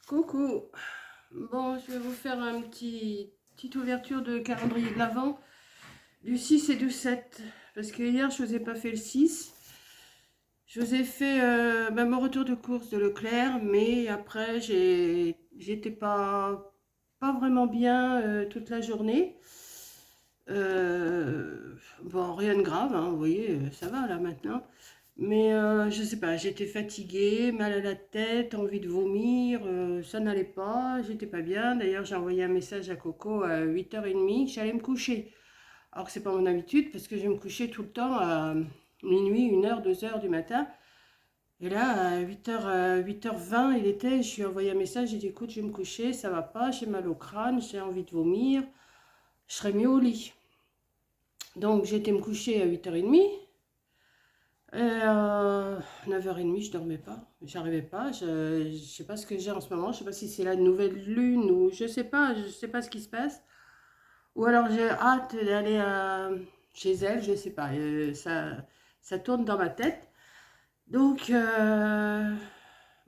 Coucou. Bon, je vais vous faire petite ouverture de calendrier de l'Avent du 6 et du 7. Parce que hier, je vous ai pas fait le 6. Je vous ai fait mon retour de course de Leclerc, mais après, j'étais pas vraiment bien toute la journée. Bon, rien de grave, hein, vous voyez, ça va là maintenant. Mais je sais pas, j'étais fatiguée, mal à la tête, envie de vomir, ça n'allait pas, j'étais pas bien. D'ailleurs, j'ai envoyé un message à Coco à 8h30 que j'allais me coucher. Alors que c'est pas mon habitude parce que je vais me coucher tout le temps à minuit, 1h, 2h du matin. Et là, à 8h20, il était, je lui ai envoyé un message, j'ai dit écoute, je vais me coucher, ça va pas, j'ai mal au crâne, j'ai envie de vomir, je serais mieux au lit. Donc j'ai été me coucher à 8h30. 9h30, je dormais pas, j'arrivais pas, je sais pas ce que j'ai en ce moment, je sais pas si c'est la nouvelle lune ou je sais pas ce qui se passe. Ou alors j'ai hâte d'aller chez elle, je sais pas, ça tourne dans ma tête. Donc,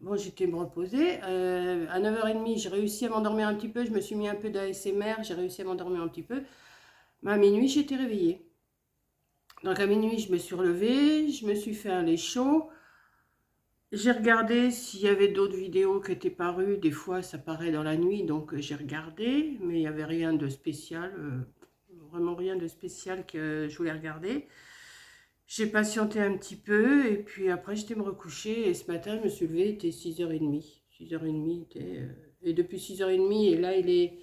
bon, j'étais me reposer. À 9h30, j'ai réussi à m'endormir un petit peu, je me suis mis un peu d'ASMR, j'ai réussi à m'endormir un petit peu. Mais à minuit, j'étais réveillée. Donc à minuit, je me suis relevée, je me suis fait un lait chaud. J'ai regardé s'il y avait d'autres vidéos qui étaient parues. Des fois, ça paraît dans la nuit, donc j'ai regardé, mais il n'y avait rien de spécial, vraiment rien de spécial que je voulais regarder. J'ai patienté un petit peu, et puis après, j'étais me recoucher, et ce matin, je me suis levée, il était 6h30. 6h30, et depuis 6h30, et là, il est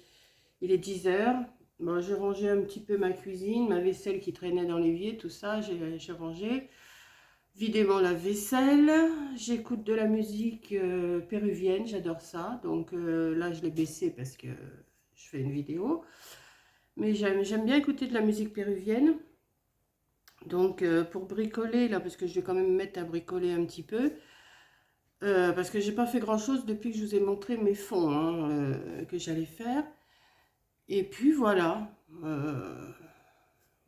10h. Bon, j'ai rangé un petit peu ma cuisine, ma vaisselle qui traînait dans l'évier, tout ça, j'ai rangé. Vider mon lave-vaisselle, j'écoute de la musique péruvienne, j'adore ça. Donc là, je l'ai baissé parce que je fais une vidéo. Mais j'aime bien écouter de la musique péruvienne. Donc pour bricoler, là, parce que je vais quand même me mettre à bricoler un petit peu. Parce que j'ai pas fait grand-chose depuis que je vous ai montré mes fonds hein, que j'allais faire. Et puis voilà.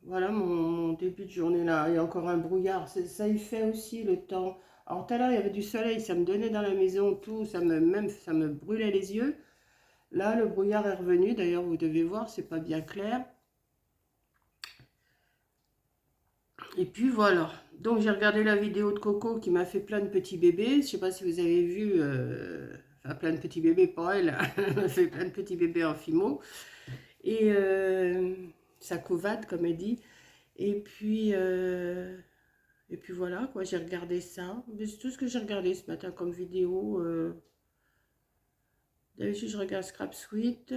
Voilà mon début de journée là. Il y a encore un brouillard. Ça y fait aussi le temps. Alors tout à l'heure, il y avait du soleil, ça me donnait dans la maison, tout, ça me brûlait les yeux. Là, le brouillard est revenu. D'ailleurs, vous devez voir, c'est pas bien clair. Et puis voilà. Donc j'ai regardé la vidéo de Coco qui m'a fait plein de petits bébés. Je sais pas si vous avez vu, enfin plein de petits bébés, pas elle. Elle m'a fait plein de petits bébés en fimo. Et ça couvade, comme elle dit. Et puis, euh, Et puis voilà, quoi, j'ai regardé ça. C'est tout ce que j'ai regardé ce matin comme vidéo. D'habitude, je regarde Scrap Suite,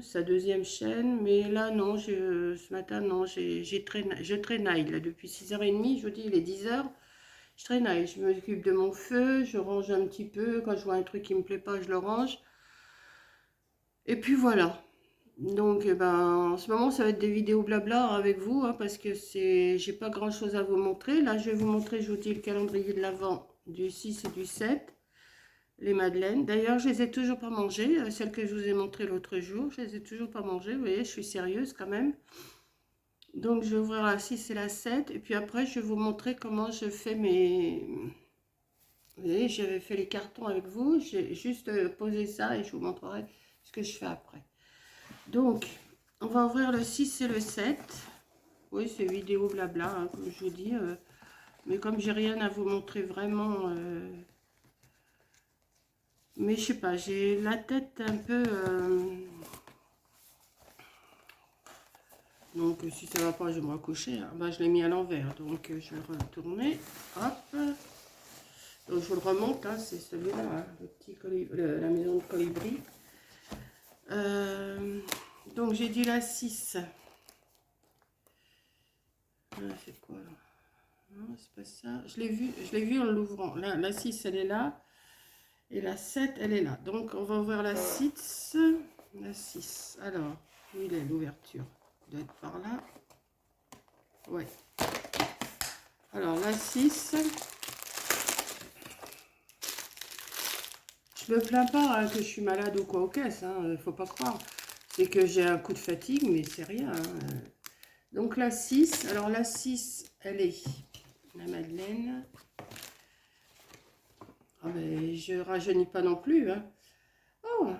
sa deuxième chaîne. Mais là, non, ce matin, non, je traînaille. Là, depuis 6h30, je vous dis, il est 10h. Je traînaille, je m'occupe de mon feu, je range un petit peu. Quand je vois un truc qui me plaît pas, je le range. Et puis voilà. Donc, eh ben, en ce moment, ça va être des vidéos blabla avec vous, hein, parce que j'ai pas grand chose à vous montrer. Là, je vais vous montrer, je vous dis, le calendrier de l'Avent du 6 et du 7, les madeleines. D'ailleurs, je les ai toujours pas mangées, celles que je vous ai montrées l'autre jour, je les ai toujours pas mangées. Vous voyez, je suis sérieuse quand même. Donc, je vais ouvrir la 6 et la 7, et puis après, je vais vous montrer comment je fais mes... Vous voyez, j'avais fait les cartons avec vous, j'ai juste posé ça et je vous montrerai ce que je fais après. Donc, on va ouvrir le 6 et le 7. Oui, c'est vidéo blabla, hein, comme je vous dis. Mais comme j'ai rien à vous montrer vraiment... mais je sais pas, j'ai la tête un peu... donc, si ça va pas, je vais me recoucher. Hein. Bah, je l'ai mis à l'envers, donc je vais le retourner. Hop. Donc, je vous le remonte, hein, c'est celui-là, hein, le petit la maison de colibri. Donc, j'ai dit la 6. C'est quoi là? Non, c'est pas ça. Je l'ai vu en l'ouvrant. La 6, elle est là. Et la 7, elle est là. Donc, on va ouvrir la 6. La 6. Alors, où il est l'ouverture? Il doit être par là. Ouais. Alors, la 6. Je me plains pas hein, que je suis malade ou quoi aux caisses. Hein, faut pas croire. C'est que j'ai un coup de fatigue, mais c'est rien. Hein. Donc, la 6. Alors, la 6, elle est la Madeleine. Ah, mais je rajeunis pas non plus. Hein.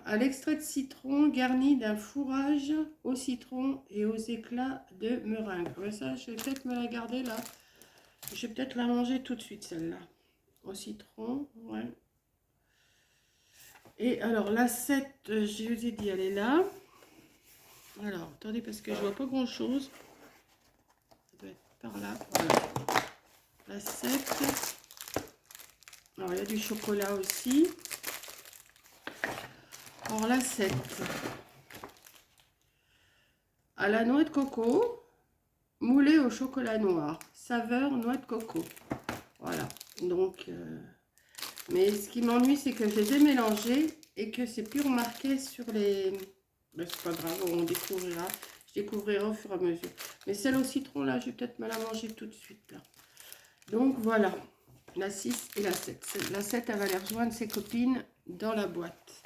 à l'extrait de citron garni d'un fourrage au citron et aux éclats de meringue. Ouais, ça, je vais peut-être me la garder là. Je vais peut-être la manger tout de suite, celle-là. Au citron, ouais. Et alors, l'assiette, je vous ai dit, elle est là. Alors, attendez, parce que je vois pas grand-chose. Ça doit être par là, voilà. L'assiette. Alors, il y a du chocolat aussi. Alors, l'assiette. À la noix de coco, moulée au chocolat noir. Saveur noix de coco. Voilà. Donc, mais ce qui m'ennuie, c'est que je les ai mélangés et que c'est plus remarqué sur les... Ben, c'est pas grave, on découvrira. Je découvrirai au fur et à mesure. Mais celle au citron, là, je vais peut-être me la manger tout de suite. Là. Donc, voilà. La 6 et la 7. La 7, elle va aller rejoindre ses copines dans la boîte.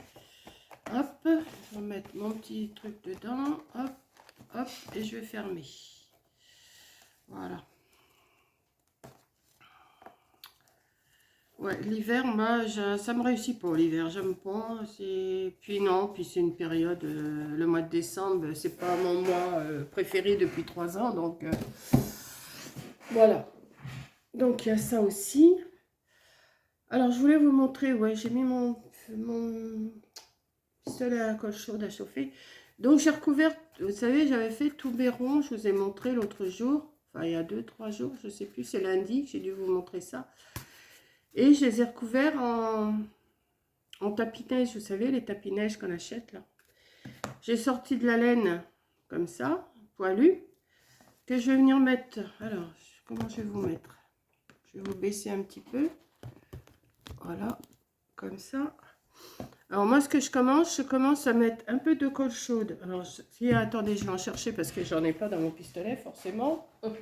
Hop, je vais mettre mon petit truc dedans. Hop, hop, et je vais fermer. Voilà. Ouais, l'hiver, moi, ça me réussit pas l'hiver, j'aime pas. Puis non, puis c'est une période, le mois de décembre, c'est pas mon mois préféré depuis 3 ans, donc voilà. Donc il y a ça aussi. Alors je voulais vous montrer, ouais, j'ai mis mon pistolet à colle chaude à chauffer. Donc j'ai recouvert, vous savez, j'avais fait tout béron, je vous ai montré l'autre jour, enfin il y a 2-3 jours, je sais plus, c'est lundi que j'ai dû vous montrer ça. Et je les ai recouverts en tapis-neige, vous savez, les tapis-neige qu'on achète là. J'ai sorti de la laine comme ça, poilue, que je vais venir mettre. Alors, comment je vais vous mettre? Je vais vous baisser un petit peu. Voilà, comme ça. Alors moi, ce que je commence à mettre un peu de colle chaude. Alors, si, attendez, je vais en chercher parce que j'en ai pas dans mon pistolet, forcément. Hop.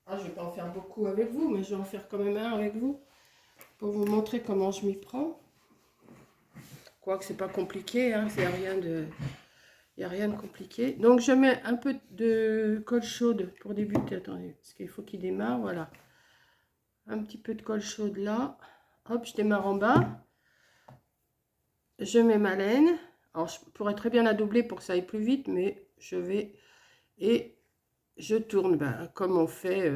Ah, je ne vais pas en faire beaucoup avec vous, mais je vais en faire quand même un avec vous pour vous montrer comment je m'y prends. Quoique c'est pas compliqué, hein, il n'y a rien de compliqué. Donc je mets un peu de colle chaude pour débuter. Attendez, parce qu'il faut qu'il démarre, voilà. Un petit peu de colle chaude là. Hop, je démarre en bas. Je mets ma laine. Alors je pourrais très bien la doubler pour que ça aille plus vite, mais je vais... Et je tourne, ben, comme on fait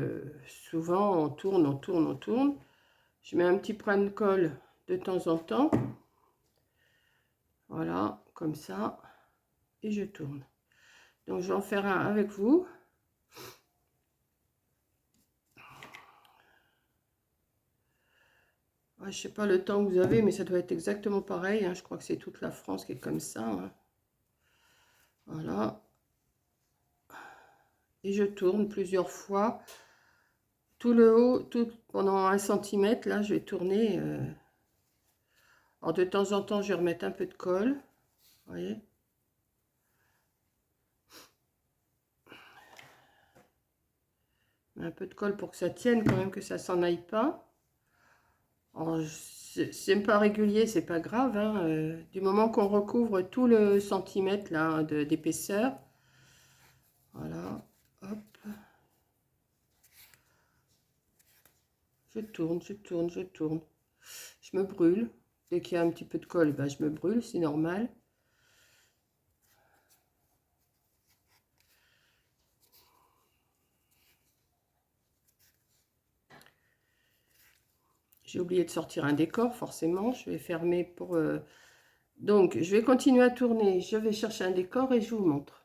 souvent, on tourne, on tourne, on tourne. Je mets un petit point de colle de temps en temps. Voilà, comme ça. Et je tourne. Donc je vais en faire un avec vous. Ouais, je sais pas le temps que vous avez, mais ça doit être exactement pareil. Hein. Je crois que c'est toute la France qui est comme ça. Hein. Voilà. Et je tourne plusieurs fois. Tout le haut, tout pendant 1 cm, là, je vais tourner. Alors de temps en temps, je vais remettre un peu de colle. Vous voyez? Un peu de colle pour que ça tienne quand même, que ça s'en aille pas. C'est pas régulier, c'est pas grave. Hein, du moment qu'on recouvre tout le centimètre là d'épaisseur. Voilà. Hop. Je tourne, je tourne, je tourne. Je me brûle. Dès qu'il y a un petit peu de colle, ben, je me brûle, c'est normal. J'ai oublié de sortir un décor, forcément. Je vais fermer pour... Donc, je vais continuer à tourner. Je vais chercher un décor et je vous montre.